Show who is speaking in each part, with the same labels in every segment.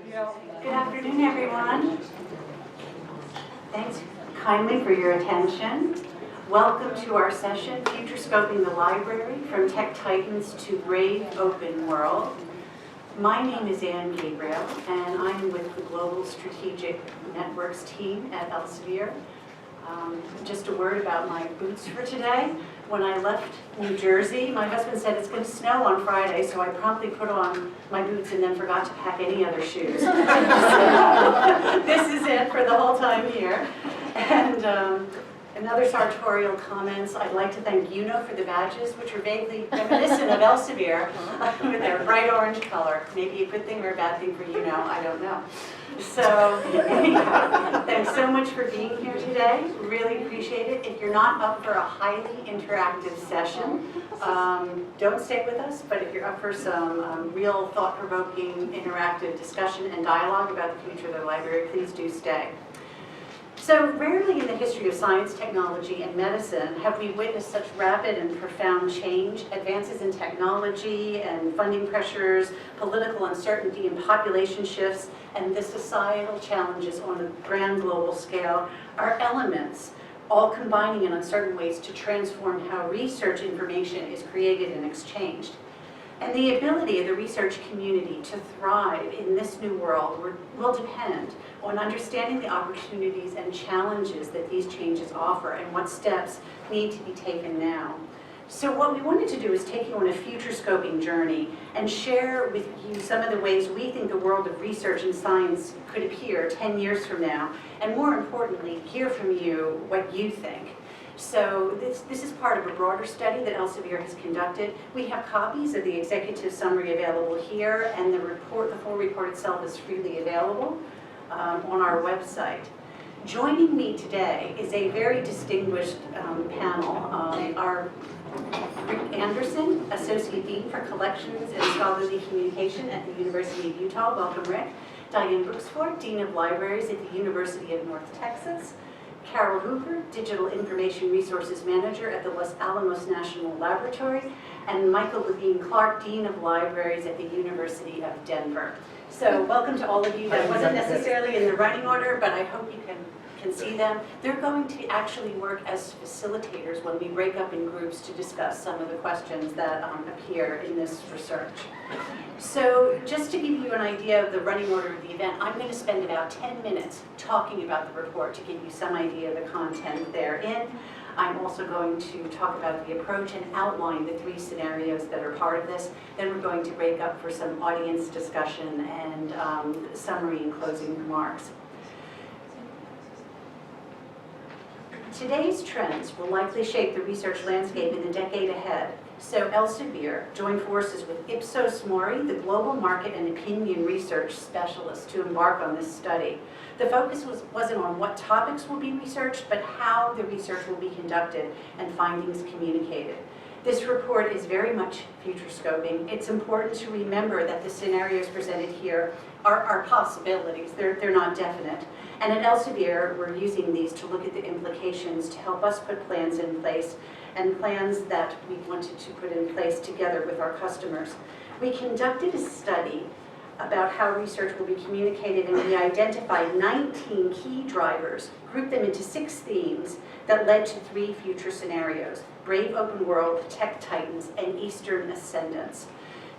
Speaker 1: Good afternoon, everyone. Thanks kindly for your attention. Welcome to our session, Future Scoping the Library, From Tech Titans to Brave Open World. My name is Anne Gabriel, and I'm with the Global Strategic Networks team at Elsevier. Just a word about my boots for today. When I left New Jersey, my husband said it's going to snow on Friday, so I promptly put on my boots and then forgot to pack any other shoes. So, this is it for the whole time here. And another sartorial comments, I'd like to thank UNO for the badges, which are vaguely reminiscent of Elsevier with their bright orange color. Maybe a good thing or a bad thing for UNO, I don't know. So, thanks so much for being here today. Really appreciate it. If you're not up for a highly interactive session, don't stay with us, but if you're up for some real thought-provoking interactive discussion and dialogue about the future of the library, please do stay. So rarely in the history of science, technology, and medicine have we witnessed such rapid and profound change. Advances in technology and funding pressures, political uncertainty and population shifts, and the societal challenges on a grand global scale are elements all combining in uncertain ways to transform how research information is created and exchanged. And the ability of the research community to thrive in this new world will depend on understanding the opportunities and challenges that these changes offer and what steps need to be taken now. So what we wanted to do is take you on a future scoping journey and share with you some of the ways we think the world of research and science could appear 10 years from now, and more importantly, hear from you what you think. So this is part of a broader study that Elsevier has conducted. We have copies of the executive summary available here, and the full report itself is freely available on our website. Joining me today is a very distinguished panel. Our Rick Anderson, Associate Dean for Collections and Scholarly Communication at the University of Utah. Welcome, Rick. Diane Brooksford, Dean of Libraries at the University of North Texas. Carol Hooper, Digital Information Resources Manager at the Los Alamos National Laboratory, and Michael Levine Clark, Dean of Libraries at the University of Denver. So welcome to all of you. That wasn't necessarily in the running order, but I hope you can see them. They're going to actually work as facilitators when we break up in groups to discuss some of the questions that appear in this research. So just to give you an idea of the running order of the event, I'm going to spend about 10 minutes talking about the report to give you some idea of the content therein. I'm also going to talk about the approach and outline the 3 scenarios that are part of this. Then we're going to break up for some audience discussion and summary and closing remarks. Today's trends will likely shape the research landscape in the decade ahead. So Elsevier joined forces with Ipsos MORI, the global market and opinion research specialist, to embark on this study. The focus wasn't on what topics will be researched, but how the research will be conducted and findings communicated. This report is very much future scoping. It's important to remember that the scenarios presented here are possibilities. They're not definite. And at Elsevier, we're using these to look at the implications to help us put plans in place, and plans that we wanted to put in place together with our customers. We conducted a study about how research will be communicated, and we identified 19 key drivers, grouped them into 6 themes that led to 3 future scenarios: Brave Open World, Tech Titans, and Eastern Ascendance.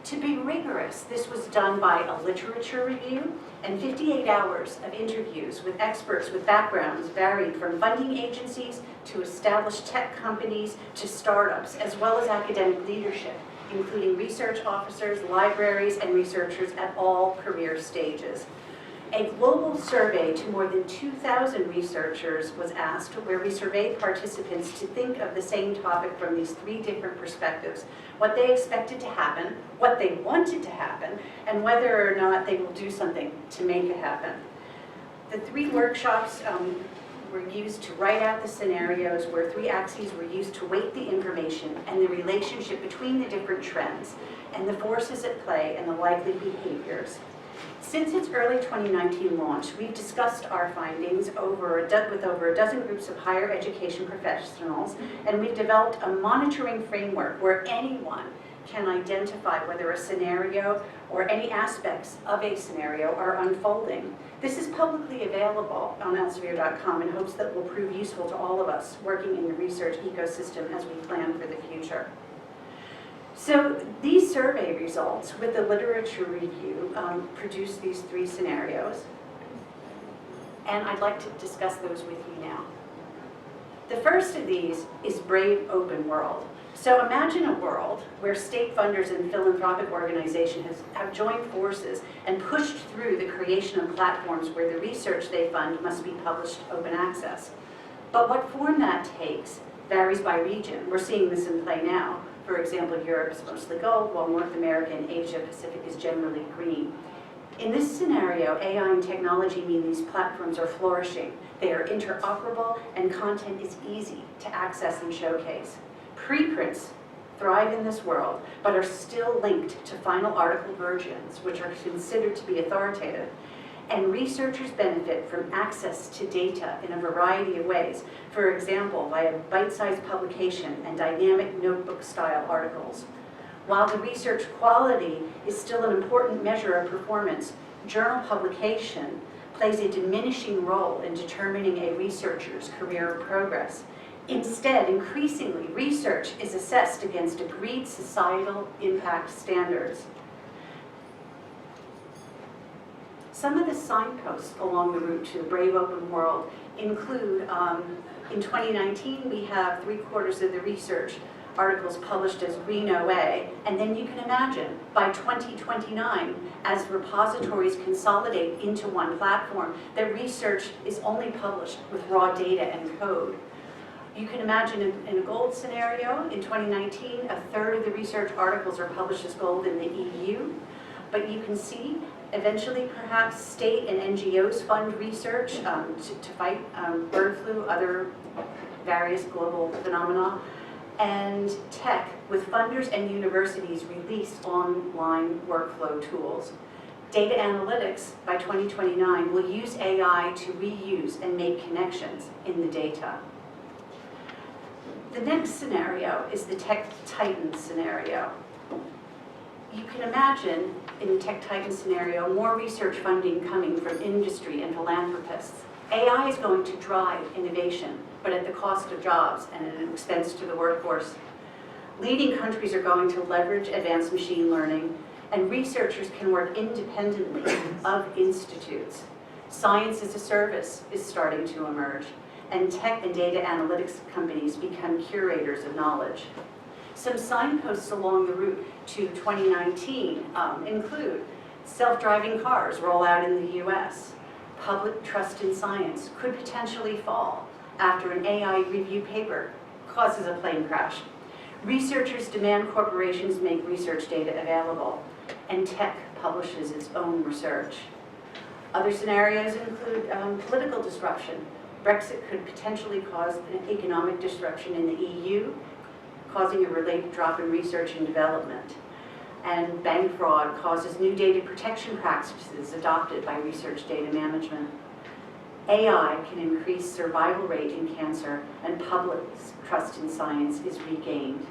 Speaker 1: To be rigorous, this was done by a literature review and 58 hours of interviews with experts with backgrounds varied from funding agencies to established tech companies to startups, as well as academic leadership, including research officers, libraries, and researchers at all career stages. A global survey to more than 2,000 researchers was asked, where we surveyed participants to think of the same topic from these 3 different perspectives: what they expected to happen, what they wanted to happen, and whether or not they will do something to make it happen. The 3 workshops were used to write out the scenarios, where 3 axes were used to weight the information and the relationship between the different trends and the forces at play and the likely behaviors. Since its early 2019 launch, we've discussed our findings with over a dozen groups of higher education professionals, and we've developed a monitoring framework where anyone can identify whether a scenario or any aspects of a scenario are unfolding. This is publicly available on Elsevier.com in hopes that it will prove useful to all of us working in the research ecosystem as we plan for the future. So these survey results with the literature review produce these 3 scenarios, and I'd like to discuss those with you now. The first of these is Brave Open World. So imagine a world where state funders and philanthropic organizations have joined forces and pushed through the creation of platforms where the research they fund must be published open access. But what form that takes varies by region. We're seeing this in play now. For example, Europe is mostly gold, while North America and Asia Pacific is generally green. In this scenario, AI and technology mean these platforms are flourishing. They are interoperable and content is easy to access and showcase. Preprints thrive in this world, but are still linked to final article versions, which are considered to be authoritative. And researchers benefit from access to data in a variety of ways. For example, via bite-sized publication and dynamic notebook-style articles. While the research quality is still an important measure of performance, journal publication plays a diminishing role in determining a researcher's career progress. Instead, increasingly, research is assessed against agreed societal impact standards. Some of the signposts along the route to the Brave Open World include, in 2019, we have 3/4 of the research articles published as Green OA, and then you can imagine by 2029, as repositories consolidate into one platform, that research is only published with raw data and code. You can imagine in a gold scenario, in 2019, 1/3 of the research articles are published as gold in the EU, but you can see eventually perhaps state and NGOs fund research to fight bird flu, other various global phenomena, and tech with funders and universities release online workflow tools. Data analytics by 2029 will use AI to reuse and make connections in the data. The next scenario is the Tech Titan scenario. You can imagine in the Tech Titan scenario more research funding coming from industry and philanthropists. AI is going to drive innovation, but at the cost of jobs and at an expense to the workforce. Leading countries are going to leverage advanced machine learning, and researchers can work independently of institutes. Science as a service is starting to emerge, and tech and data analytics companies become curators of knowledge. Some signposts along the route to 2019 include self-driving cars roll out in the US. Public trust in science could potentially fall after an AI review paper causes a plane crash. Researchers demand corporations make research data available, and tech publishes its own research. Other scenarios include political disruption. Brexit could potentially cause an economic disruption in the EU, causing a related drop in research and development. And bank fraud causes new data protection practices adopted by research data management. AI can increase survival rate in cancer, and public trust in science is regained.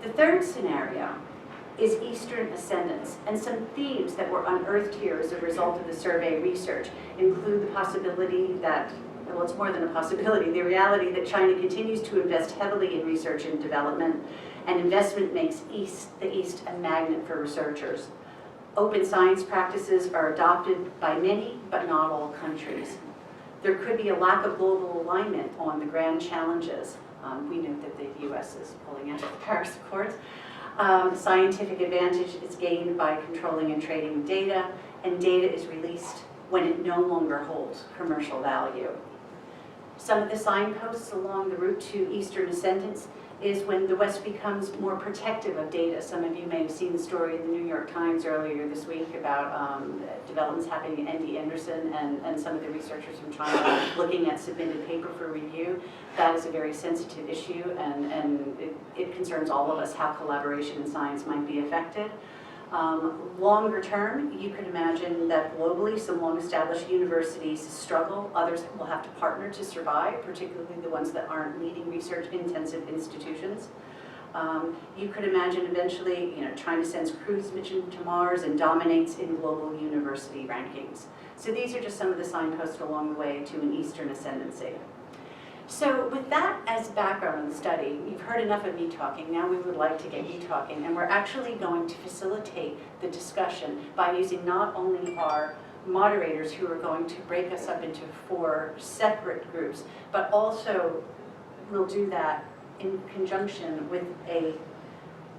Speaker 1: The third scenario is Eastern Ascendance, and some themes that were unearthed here as a result of the survey research include the possibility that, well, it's more than a possibility, the reality that China continues to invest heavily in research and development, and investment makes the East a magnet for researchers. Open science practices are adopted by many, but not all countries. There could be a lack of global alignment on the grand challenges. We know that the US is pulling out of the Paris Accords. Scientific advantage is gained by controlling and trading data, and data is released when it no longer holds commercial value. Some of the signposts along the route to Eastern Ascendance is when the West becomes more protective of data. Some of you may have seen the story in the New York Times earlier this week about developments happening in ND Anderson and some of the researchers from China looking at submitted paper for review. That is a very sensitive issue, and it concerns all of us how collaboration in science might be affected. Longer term, you could imagine that globally some long-established universities struggle. Others will have to partner to survive, particularly the ones that aren't leading research-intensive institutions. You could imagine eventually, trying to send cruise mission to Mars and dominates in global university rankings. So these are just some of the signposts along the way to an Eastern ascendancy. So with that as background on the study, you've heard enough of me talking. Now we would like to get you talking, and we're actually going to facilitate the discussion by using not only our moderators who are going to break us up into 4 separate groups, but also we'll do that in conjunction with a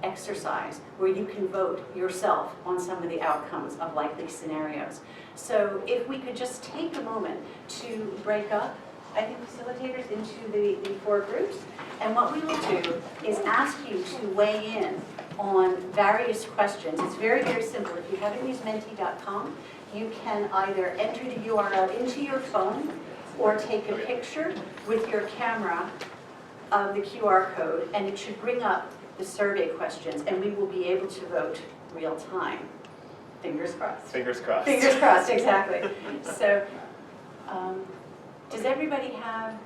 Speaker 1: exercise where you can vote yourself on some of the outcomes of likely scenarios. So if we could just take a moment to break up, I think, facilitators into the 4 groups, and what we will do is ask you to weigh in on various questions. It's very, very simple. If you haven't used menti.com, you can either enter the URL into your phone or take a picture with your camera of the QR code, and it should bring up the survey questions, and we will be able to vote real time. Fingers crossed.
Speaker 2: Fingers crossed.
Speaker 1: Fingers crossed, exactly. So, does everybody have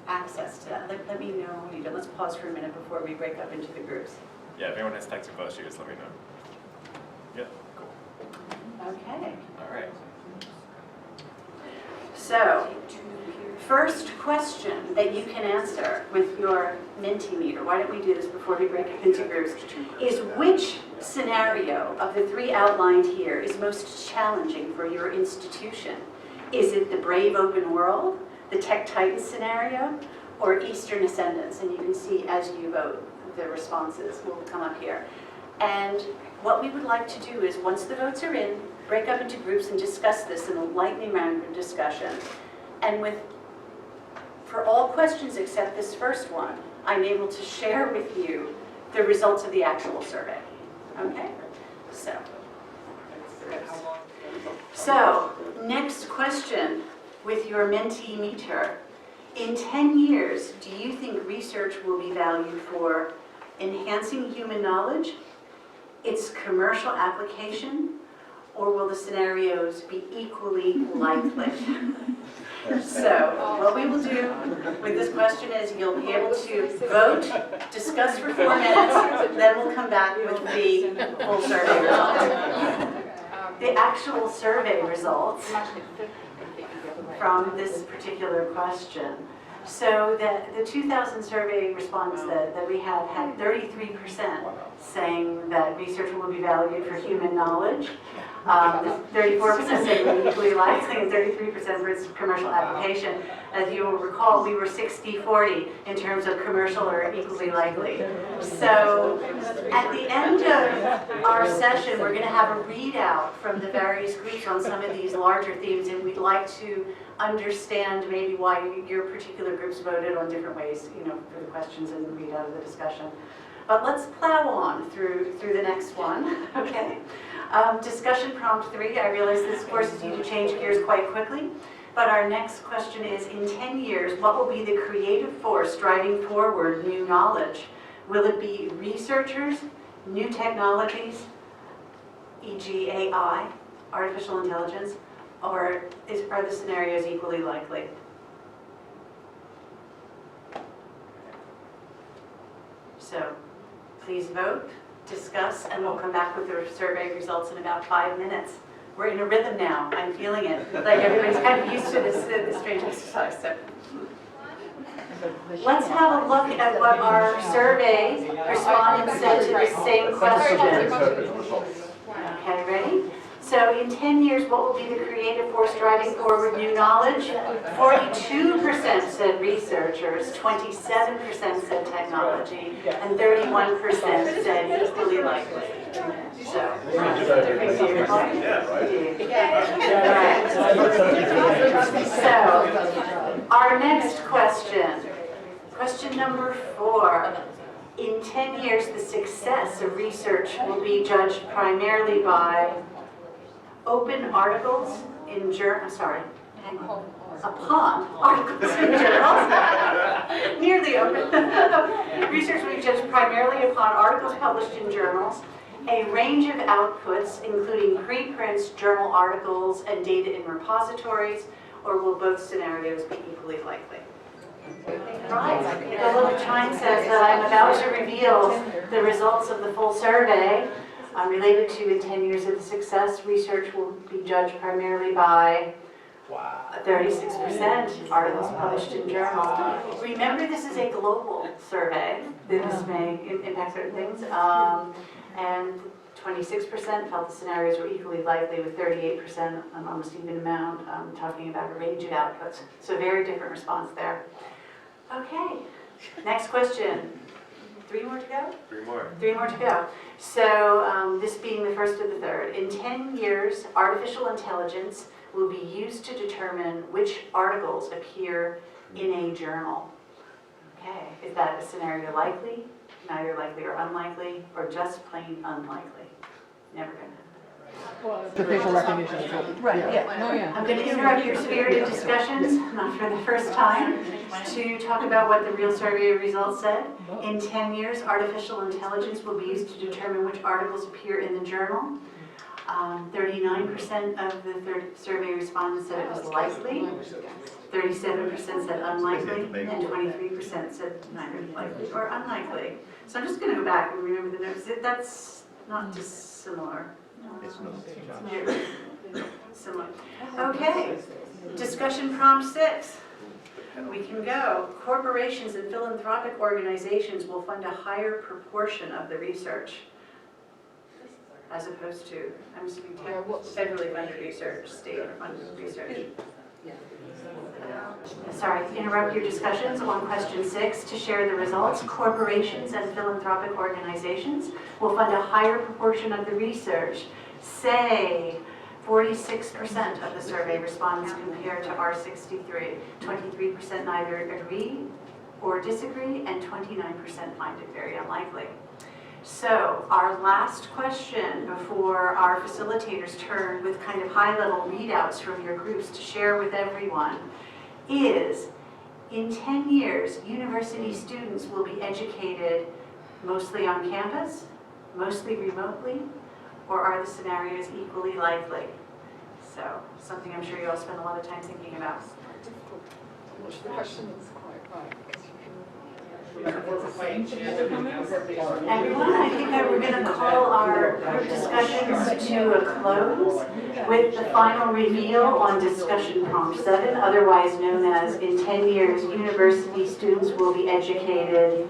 Speaker 1: access to that? Let me know when you do. Let's pause for a minute before we break up into the groups.
Speaker 2: Yeah, if anyone has technical issues, let me know. Yeah, cool.
Speaker 1: Okay.
Speaker 2: All right.
Speaker 1: So, first question that you can answer with your Mentimeter, why don't we do this before we break up into groups, is which scenario of the 3 outlined here is most challenging for your institution? Is it the brave open world, the Tech Titan scenario, or Eastern Ascendance? And you can see as you vote, the responses will come up here. And what we would like to do is, once the votes are in, break up into groups and discuss this in a lightning round of discussion. And for all questions except this first one, I'm able to share with you the results of the actual survey. Okay? So, next question with your Mentimeter. In 10 years, do you think research will be valued for enhancing human knowledge, its commercial application, or will the scenarios be equally likely? So, what we will do with this question is you'll be able to vote, discuss for 4 minutes, then we'll come back with the full survey results. The actual survey results from this particular question. So the 2000 survey response that we have had 33% saying that research will be valued for human knowledge. 34% saying it will be equally likely, and 33% for its commercial application. As you will recall, we were 60-40 in terms of commercial or equally likely. So at the end of our session, we're going to have a readout from the various groups on some of these larger themes, and we'd like to understand maybe why your particular groups voted on different ways, for the questions and the readout of the discussion. But let's plow on through the next one, okay? Discussion prompt 3, I realize this forces you to change gears quite quickly, but our next question is, in 10 years, what will be the creative force driving forward new knowledge? Will it be researchers, new technologies, e.g. AI, artificial intelligence, or are the scenarios equally likely? So, please vote, discuss, and we'll come back with the survey results in about 5 minutes. We're in a rhythm now. I'm feeling it. Like everybody's kind of used to this strange exercise. So, let's have a look at what our survey respondents said to the same question. Okay, ready? So in 10 years, what will be the creative force driving forward new knowledge? 42% said researchers, 27% said technology, and 31% said equally likely. So, so our next question, question number 4. In 10 years, the success of research will be judged primarily by open articles in journals, upon articles in journals, nearly open. Research will be judged primarily upon articles published in journals, a range of outputs, including preprints, journal articles, and data in repositories, or will both scenarios be equally likely? Right, the little chime says that I'm about to reveal the results of the full survey related to in 10 years of the success. Research will be judged primarily by 36% articles published in journals. Remember, this is a global survey. This may impact certain things. And 26% felt the scenarios were equally likely, with 38% an almost even amount talking about a range of outputs. So very different response there. Okay, next question. 3 more to go?
Speaker 2: 3 more.
Speaker 1: 3 more to go. So this being the first of the third. In 10 years, artificial intelligence will be used to determine which articles appear in a journal. Okay, is that a scenario likely, neither likely or unlikely, or just plain unlikely? Never gonna happen.
Speaker 3: The facial recognition.
Speaker 4: Right, yeah, oh, yeah.
Speaker 1: I'm going to interrupt your spirited discussions, not for the first time, to talk about what the real survey results said. In 10 years, artificial intelligence will be used to determine which articles appear in the journal. 39% of the survey respondents said it was likely, 37% said unlikely, and 23% said neither likely or unlikely. So I'm just going to go back and remember the notes. That's not dissimilar. Very similar. Okay, discussion prompt 6. We can go. Corporations and philanthropic organizations will fund a higher proportion of the research, as opposed to, I'm assuming, federally funded research, state funded research. Sorry, interrupt your discussions on question 6 to share the results. Corporations and philanthropic organizations will fund a higher proportion of the research. Say 46% of the survey respondents compared to R63. 23% neither agree or disagree, and 29% find it very unlikely. So our last question before our facilitators turn with kind of high-level readouts from your groups to share with everyone is, in 10 years, university students will be educated mostly on campus, mostly remotely, or are the scenarios equally likely? So, something I'm sure you all spend a lot of time thinking about.
Speaker 4: The question is quite right.
Speaker 1: Everyone, I think that we're going to call our group discussions to a close with the final reveal on discussion prompt 7, otherwise known as in 10 years, university students will be educated.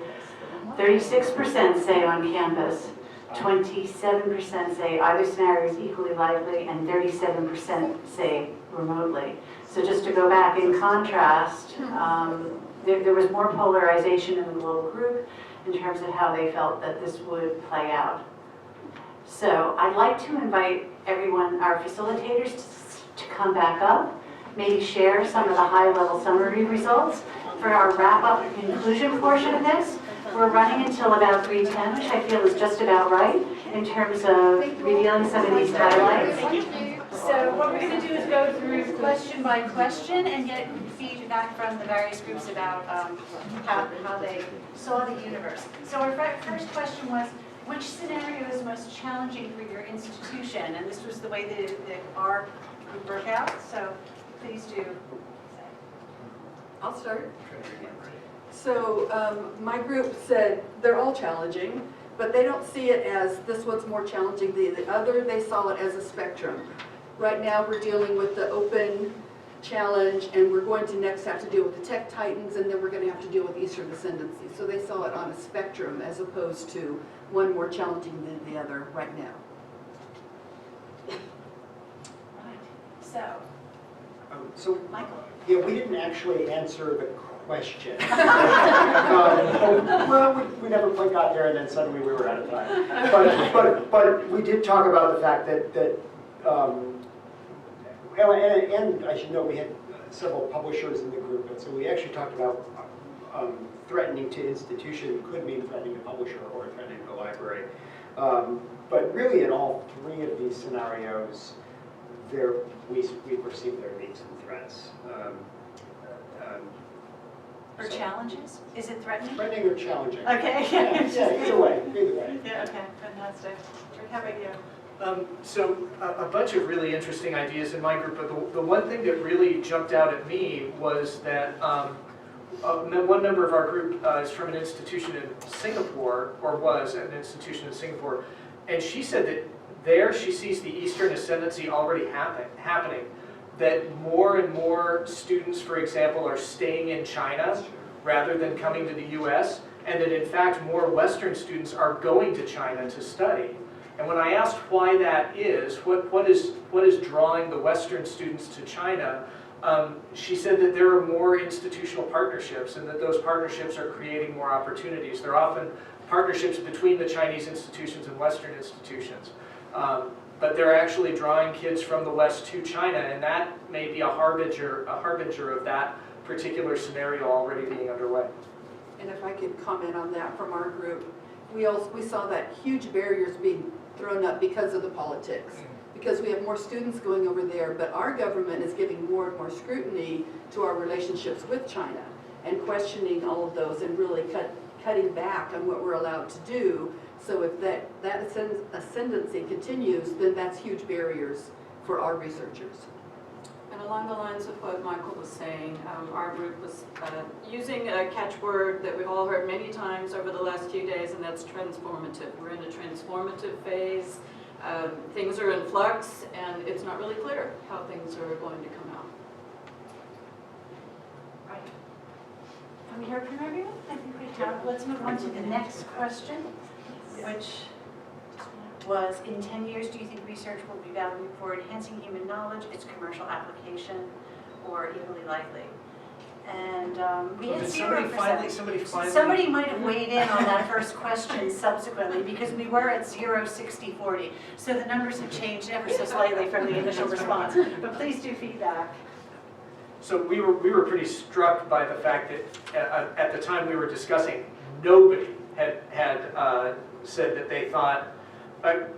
Speaker 1: 36% say on campus, 27% say either scenario is equally likely, and 37% say remotely. So just to go back in contrast, there was more polarization in the global group in terms of how they felt that this would play out. So I'd like to invite everyone, our facilitators, to come back up, maybe share some of the high-level summary results. For our wrap-up conclusion portion of this, we're running until about 3:10, which I feel is just about right in terms of revealing some of these highlights. So what we're going to do is go through question by question and get feedback from the various groups about how they saw the universe. So our first question was, which scenario is most challenging for your institution? And this was the way that our group worked out, so please do.
Speaker 4: I'll start. So my group said they're all challenging, but they don't see it as this one's more challenging than the other. They saw it as a spectrum. Right now we're dealing with the open challenge, and we're going to next have to deal with the tech titans, and then we're going to have to deal with Eastern ascendancy. So they saw it on a spectrum as opposed to one more challenging than the other right now.
Speaker 1: So, Michael.
Speaker 5: Yeah, we didn't actually answer the question. Well, we never quite got there, and then suddenly we were out of time. But we did talk about the fact that and I should note we had several publishers in the group, and so we actually talked about threatening to institution could mean threatening to publisher or threatening to the library. But really, in all 3 of these scenarios, we perceive there being some threats.
Speaker 1: Or challenges? Is it threatening?
Speaker 5: Threatening or challenging.
Speaker 1: Okay.
Speaker 5: Yeah, either way.
Speaker 1: Yeah, okay, fantastic. Rick, how about you?
Speaker 6: So a bunch of really interesting ideas in my group, but the one thing that really jumped out at me was that one member of our group is from an institution in Singapore, or was at an institution in Singapore, and she said that there she sees the Eastern ascendancy already happening, that more and more students, for example, are staying in China rather than coming to the US, and that in fact more Western students are going to China to study. And when I asked why that is, what is drawing the Western students to China, she said that there are more institutional partnerships and that those partnerships are creating more opportunities. They're often partnerships between the Chinese institutions and Western institutions. But they're actually drawing kids from the West to China, and that may be a harbinger of that particular scenario already being underway.
Speaker 4: And if I could comment on that from our group, we saw that huge barriers being thrown up because of the politics. Because we have more students going over there, but our government is giving more and more scrutiny to our relationships with China and questioning all of those and really cutting back on what we're allowed to do. So if that ascendancy continues, then that's huge barriers for our researchers.
Speaker 3: And along the lines of what Michael was saying, our group was using a catchword that we've all heard many times over the last few days, and that's transformative. We're in a transformative phase. Things are in flux, and it's not really clear how things are going to come out.
Speaker 1: Right. Have we heard from everyone? I think we have. Let's move on to the next question, which was, in 10 years, do you think research will be valued for enhancing human knowledge, its commercial application, or equally likely? And we had 0%. Somebody might have weighed in on that first question subsequently, because we were at 0, 60, 40. So the numbers have changed ever so slightly from the initial response. But please do feedback.
Speaker 6: So we were pretty struck by the fact that at the time we were discussing, nobody had said that they thought that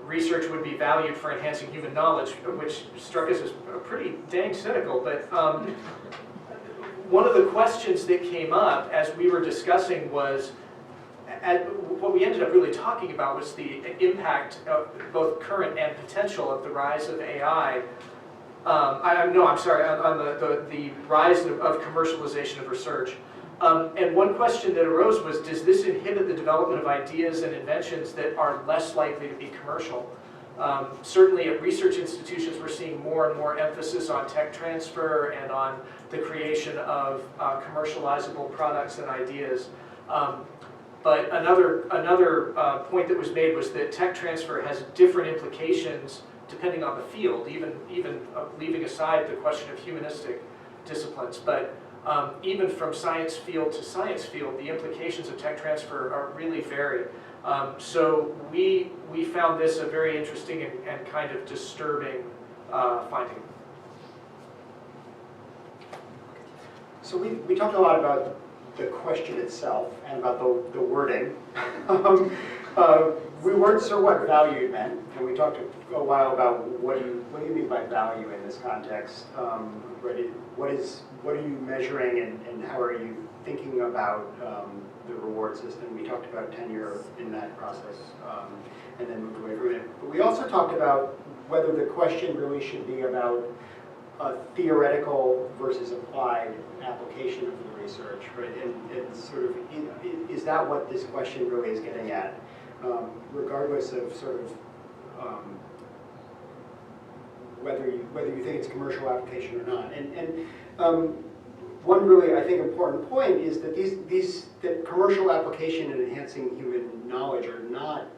Speaker 6: research would be valued for enhancing human knowledge, which struck us as pretty dang cynical. But one of the questions that came up as we were discussing was, what we ended up really talking about was the impact of both current and potential of the rise of AI. On the rise of commercialization of research. And one question that arose was, does this inhibit the development of ideas and inventions that are less likely to be commercial? Certainly at research institutions, we're seeing more and more emphasis on tech transfer and on the creation of commercializable products and ideas. But another point that was made was that tech transfer has different implications depending on the field, even leaving aside the question of humanistic disciplines. But even from science field to science field, the implications of tech transfer are really varied. So we found this a very interesting and kind of disturbing finding.
Speaker 5: So we talked a lot about the question itself and about the wording. We weren't sure what value meant, and we talked a while about what do you mean by value in this context? What are you measuring, and how are you thinking about the reward system? We talked about tenure in that process, and then moved away from it. But we also talked about whether the question really should be about a theoretical versus applied application of the research, right? And sort of, is that what this question really is getting at? Regardless of sort of whether you think it's commercial application or not. And one really, I think, important point is that that commercial application and enhancing human knowledge are not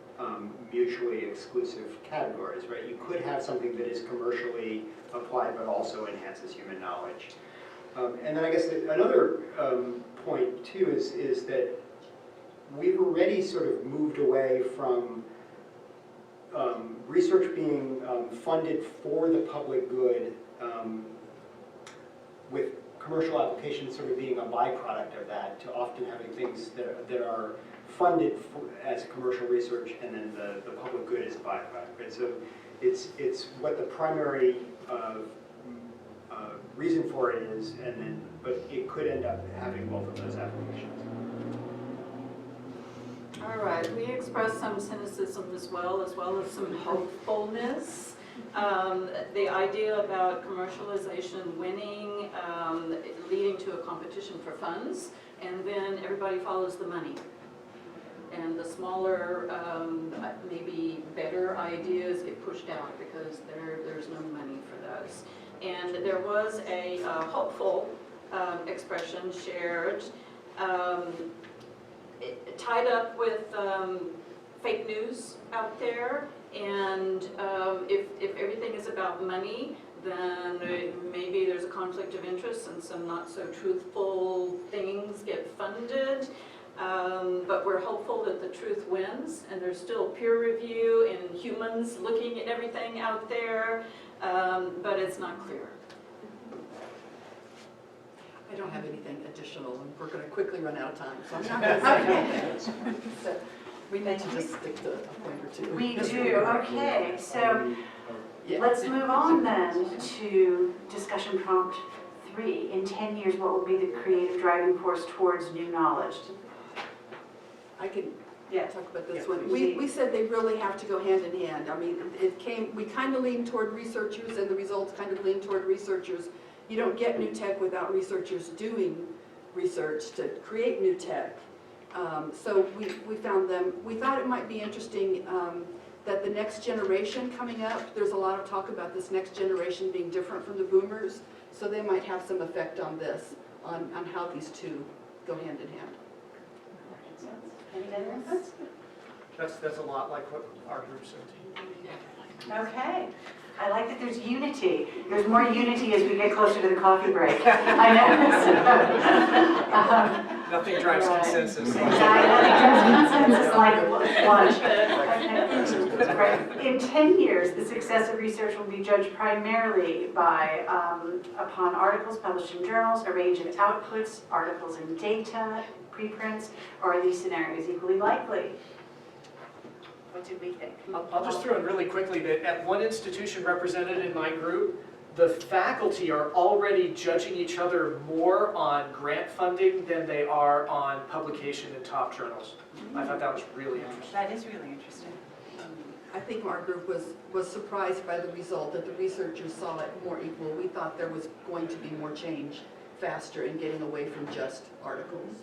Speaker 5: mutually exclusive categories, right? You could have something that is commercially applied but also enhances human knowledge. And then I guess another point too is that we've already sort of moved away from research being funded for the public good, with commercial applications sort of being a byproduct of that, to often having things that are funded as commercial research, and then the public good is a byproduct. Right? So it's what the primary reason for it is, but it could end up having both of those applications.
Speaker 3: All right, we expressed some cynicism as well as some hopefulness. The idea about commercialization winning leading to a competition for funds, and then everybody follows the money. And the smaller, maybe better ideas get pushed out because there's no money for those. And there was a hopeful expression shared, tied up with fake news out there. And if everything is about money, then maybe there's a conflict of interest and some not so truthful things get funded. But we're hopeful that the truth wins, and there's still peer review and humans looking at everything out there, but it's not clear.
Speaker 4: I don't have anything additional, and we're going to quickly run out of time, so I'm not going to say anything. So we need to just stick to a point or two.
Speaker 1: We do, okay, so
Speaker 4: Yeah.
Speaker 1: let's move on then to discussion prompt 3. In 10 years, what will be the creative driving force towards new knowledge?
Speaker 4: I can
Speaker 1: Yeah.
Speaker 4: talk about this
Speaker 5: Yeah,
Speaker 4: one.
Speaker 1: please.
Speaker 4: We said they really have to go hand in hand. I mean, we kind of lean toward researchers, and the results kind of lean toward researchers. You don't get new tech without researchers doing research to create new tech. So we found them. We thought it might be interesting that the next generation coming up, there's a lot of talk about this next generation being different from the boomers, so they might have some effect on this, on how these two go hand in hand.
Speaker 1: Any other inputs?
Speaker 6: That's a lot like what our group said.
Speaker 1: Okay. I like that there's unity. There's more unity as we get closer to the coffee break. I know.
Speaker 6: Nothing drives
Speaker 1: Right.
Speaker 6: consensus.
Speaker 1: Exactly. Consensus like lunch. Okay. Right. In 10 years, the success of research will be judged primarily by, upon articles published in journals, a range of outputs, articles and data, preprints, or are these scenarios equally likely? What did we think?
Speaker 6: I'll just throw in really quickly that at one institution represented in my group, the faculty are already judging each other more on grant funding than they are on publication in top journals. I thought that was really interesting.
Speaker 1: That is really interesting.
Speaker 4: I think our group was surprised by the result, that the researchers saw it more equal. We thought there was going to be more change faster in getting away from just articles.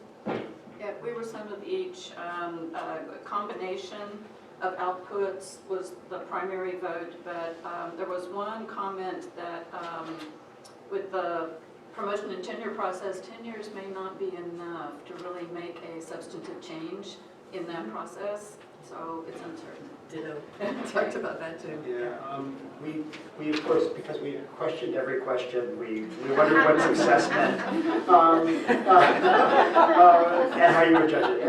Speaker 3: Yeah, we were some of each. A combination of outputs was the primary vote, but there was one comment that with the promotion and tenure process, 10 years may not be enough to really make a substantive change in that process, so it's uncertain.
Speaker 4: Ditto. Talked about that too.
Speaker 5: Yeah, we of course, because we questioned every question, we wondered what success meant, and how you would judge it.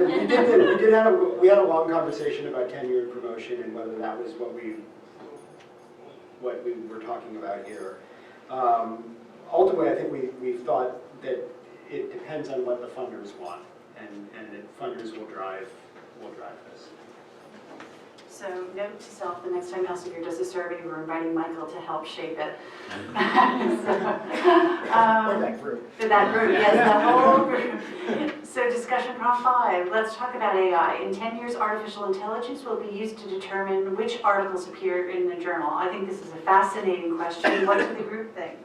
Speaker 5: And we had a long conversation about tenure and promotion and whether that was what we were talking about here. Ultimately, I think we thought that it depends on what the funders want, and that funders will drive this.
Speaker 1: So note to self, the next time Elsevier does a survey, we're inviting Michael to help shape it.
Speaker 5: Or that group.
Speaker 1: For that group, yes, the whole group. So discussion prompt 5, let's talk about AI. In 10 years, artificial intelligence will be used to determine which articles appear in the journal. I think this is a fascinating question. What did the group think?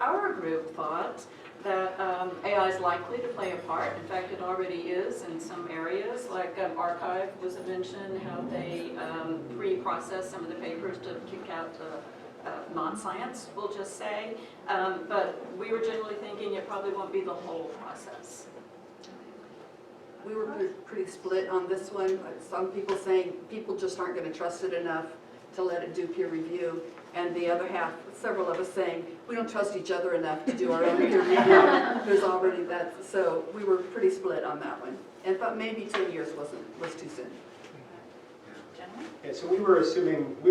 Speaker 3: Our group thought that AI is likely to play a part. In fact, it already is in some areas, like archive was mentioned, how they pre-process some of the papers to kick out non-science, we'll just say. But we were generally thinking it probably won't be the whole process.
Speaker 4: We were pretty split on this one. Some people saying people just aren't going to trust it enough to let it do peer review. And the other half, several of us saying, we don't trust each other enough to do our own peer review. There's already that. So we were pretty split on that one. And thought maybe 10 years was too soon.
Speaker 1: Gentlemen?
Speaker 5: Yeah, so we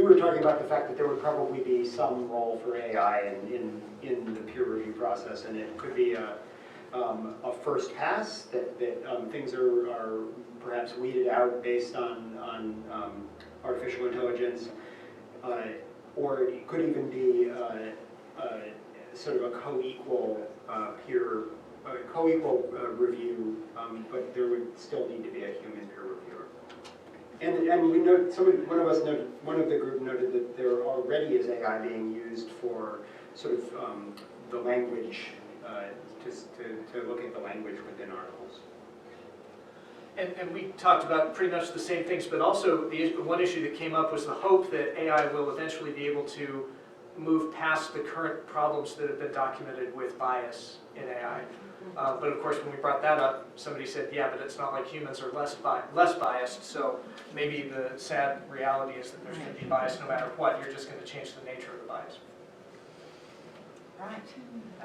Speaker 5: were talking about the fact that there would probably be some role for AI in the peer review process, and it could be a first pass that things are perhaps weeded out based on artificial intelligence, or it could even be sort of a co-equal review, but there would still need to be a human peer reviewer. And we know one of the group noted that there already is AI being used for sort of the language, to look at the language within articles.
Speaker 6: And we talked about pretty much the same things, but also one issue that came up was the hope that AI will eventually be able to move past the current problems that have been documented with bias in AI. But of course, when we brought that up, somebody said, yeah, but it's not like humans are less biased, so maybe the sad reality is that there's going to be bias no matter what, you're just going to change the nature of the bias.
Speaker 1: Right.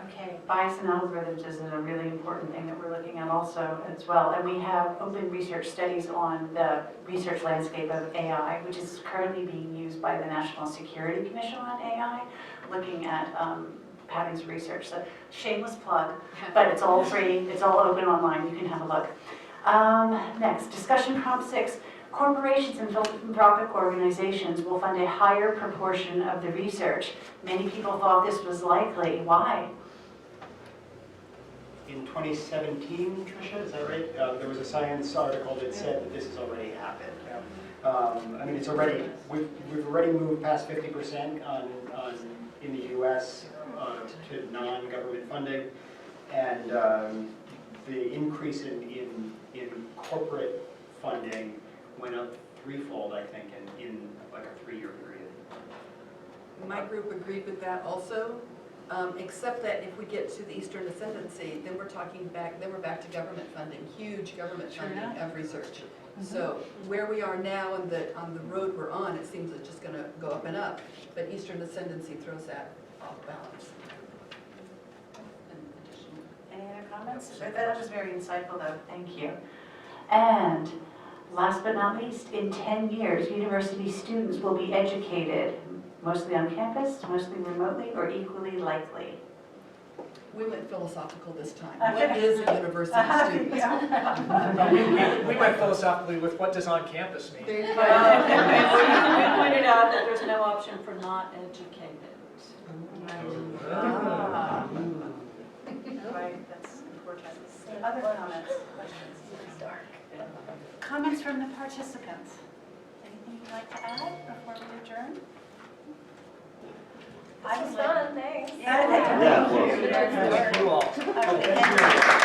Speaker 1: Okay. Bias in algorithms is a really important thing that we're looking at also as well. And we have open research studies on the research landscape of AI, which is currently being used by the National Security Commission on AI, looking at patterns of research. So shameless plug, but it's all free. It's all open online. You can have a look. Next, discussion prompt 6. Corporations and philanthropic organizations will fund a higher proportion of the research. Many people thought this was likely. Why?
Speaker 5: In 2017, Tricia, is that right? There was a science article that said that this has already happened. I mean, it's already, we've already moved past 50% in the US to non-government funding, and the increase in corporate funding went up threefold, I think, in like a 3-year period.
Speaker 4: My group agreed with that also, except that if we get to the Eastern Ascendancy, then we're back to government funding, huge government funding of research. So where we are now on the road we're on, it seems it's just going to go up and up, but Eastern Ascendancy throws that off balance.
Speaker 1: Any other comments? That was very insightful, though. Thank you. And last but not least, in 10 years, university students will be educated, mostly on campus, mostly remotely, or equally likely.
Speaker 4: We went philosophical this time. What is a university student?
Speaker 6: We went philosophically with what does on campus mean?
Speaker 4: There you
Speaker 3: We
Speaker 4: go.
Speaker 3: pointed out that there's no option for not educated.
Speaker 1: Ah. Right, that's important. Other comments, questions? Comments from the participants? Anything you'd like to add before we adjourn?
Speaker 7: This was fun, thanks.
Speaker 1: Yeah, thank you.
Speaker 6: Thank you all.
Speaker 1: Okay, thank you.